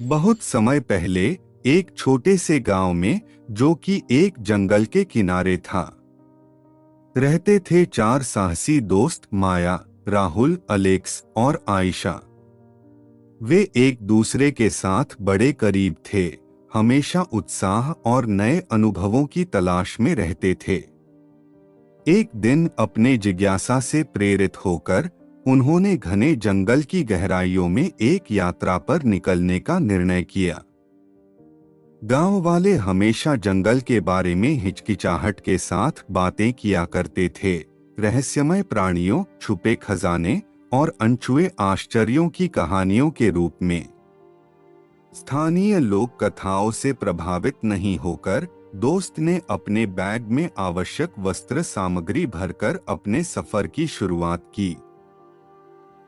बहुत समय पहले एक छोटे से गांव में, जो कि एक जंगल के किनारे था, रहते थे चार साहसी दोस्त, माया, राहुल, अलेक्स और आयशा। वे एक दूसरे के साथ बड़े करीब थे, हमेशा उत्साह और नए अनुभवों की तलाश में रहते थे। एक दिन अपने जिज्ञासा से प्रेरित होकर उन्होंने घने जंगल की गहराइयों में एक यात्रा पर निकलने का निर्णय किया। गांव वाले हमेशा जंगल के बारे में हिचकिचाहट के साथ बातें किया करते थे, रहस्यमय प्राणियों, छुपे खजाने और अनछुए आश्चर्यों की कहानियों के रूप में। स्थानीय लोक कथाओं से प्रभावित नहीं होकर दोस्त ने अपने बैग में आवश्यक वस्त्र सामग्री भरकर अपने सफर की शुरुआत की।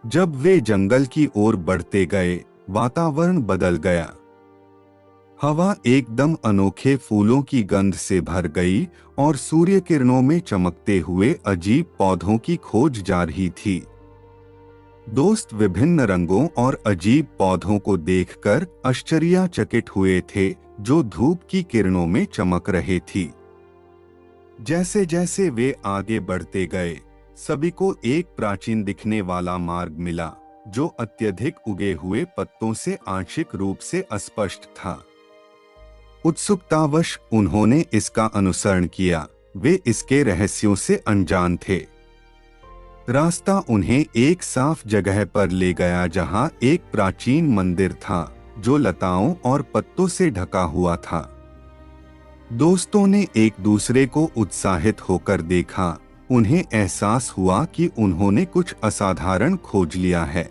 जब वे जंगल की ओर बढ़ते गए, वातावरण बदल गया। हवा एकदम अनोखे फूलों की गंध से भर गई और सूर्य किरणों में चमकते हुए अजीब पौधों की खोज जा रही थी। दोस्त विभिन्न रंगों और अजीब पौधों को देखकर आश्चर्यचकित हुए थे, जो धूप की किरणों में चमक रहे थी। जैसे जैसे वे आगे बढ़ते गए, सभी को एक प्राचीन दिखने वाला मार्ग मिला, जो अत्यधिक उगे हुए पत्तों से आंशिक रूप से अस्पष्ट था। उत्सुकतावश उन्होंने इसका अनुसरण किया। वे इसके रहस्यों से अनजान थे। रास्ता उन्हें एक साफ जगह पर ले गया, जहां एक प्राचीन मंदिर था, जो लताओं और पत्तों से ढका हुआ था। दोस्तों ने एक दूसरे को उत्साहित होकर देखा। उन्हें एहसास हुआ कि उन्होंने कुछ असाधारण खोज लिया है।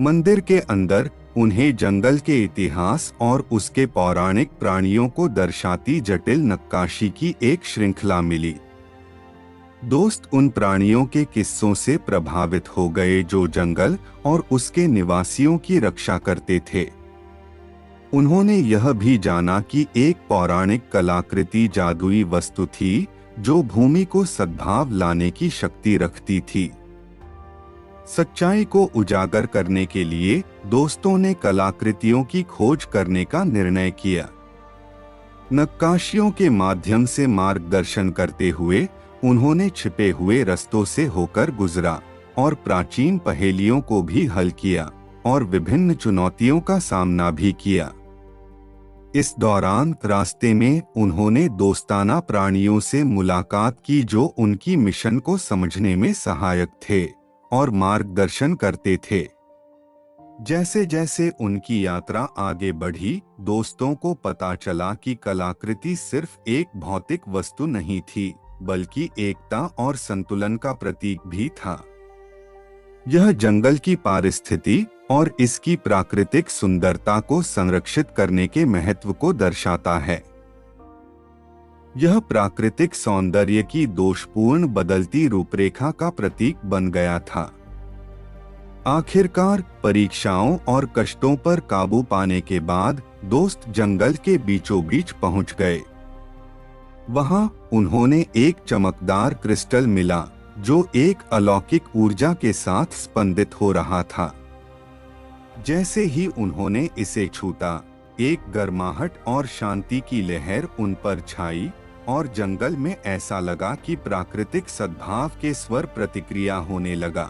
मंदिर के अंदर उन्हें जंगल के इतिहास और उसके पौराणिक प्राणियों को दर्शाती जटिल नक्काशी की एक श्रृंखला मिली। दोस्त उन प्राणियों के किस्सों से प्रभावित हो गए, जो जंगल और उसके निवासियों की रक्षा करते थे। उन्होंने यह भी जाना कि एक पौराणिक कलाकृति जादुई वस्तु थी, जो भूमि को सद्भाव लाने की शक्ति रखती थी। सच्चाई को उजागर करने के लिए दोस्तों ने कलाकृतियों की खोज करने का निर्णय किया। नक्काशियों के माध्यम से मार्गदर्शन करते हुए उन्होंने छिपे हुए रास्तों से होकर गुजरा और प्राचीन पहेलियों को भी हल किया और विभिन्न चुनौतियों का सामना भी किया। इस दौरान रास्ते में उन्होंने दोस्ताना प्राणियों से मुलाकात की, जो उनकी मिशन को समझने में सहायक थे और मार्गदर्शन करते थे। जैसे जैसे उनकी यात्रा आगे बढ़ी, दोस्तों को पता चला कि कलाकृति सिर्फ एक भौतिक वस्तु नहीं थी, बल्कि एकता और संतुलन का प्रतीक भी था। यह जंगल की पारिस्थिति और इसकी प्राकृतिक सुंदरता को संरक्षित करने के महत्व को दर्शाता है। यह प्राकृतिक सौंदर्य की दोषपूर्ण बदलती रूपरेखा का प्रतीक बन गया था। आखिरकार परीक्षाओं और कष्टों पर काबू पाने के बाद दोस्त जंगल के बीचों बीच पहुंच गए। वहां उन्होंने एक चमकदार क्रिस्टल मिला, जो एक अलौकिक ऊर्जा के साथ स्पंदित हो रहा था। जैसे ही उन्होंने इसे छूता, एक गर्माहट और शांति की लहर उन पर छाई और जंगल में ऐसा लगा कि प्राकृतिक सद्भाव के स्वर प्रतिक्रिया होने लगा।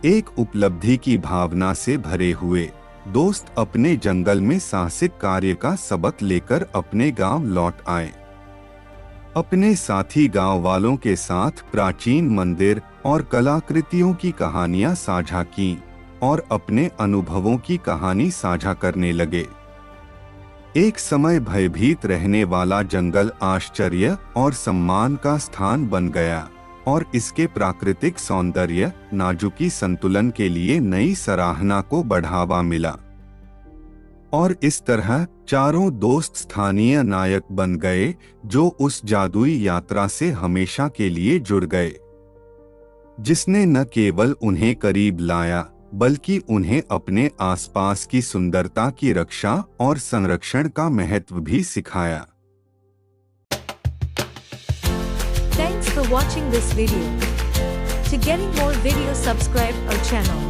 एक उपलब्धि की भावना से भरे हुए दोस्त अपने जंगल में साहसिक कार्य का सबक लेकर अपने गांव लौट आए। अपने साथी गांव वालों के साथ प्राचीन मंदिर और कलाकृतियों की कहानियां साझा की और अपने अनुभवों की कहानी साझा करने लगे। एक समय भयभीत रहने वाला जंगल आश्चर्य और सम्मान का स्थान बन गया और इसके प्राकृतिक सौंदर्य, नाजुकी संतुलन के लिए नई सराहना को बढ़ावा मिला। और इस तरह चारों दोस्त स्थानीय नायक बन गए, जो उस जादुई यात्रा से हमेशा के लिए जुड़ गए, जिसने न केवल उन्हें करीब लाया, बल्कि उन्हें अपने आसपास की सुंदरता की रक्षा और संरक्षण का महत्व भी सिखाया। Thanks for watching this video. To getting more videos, subscribe our channel.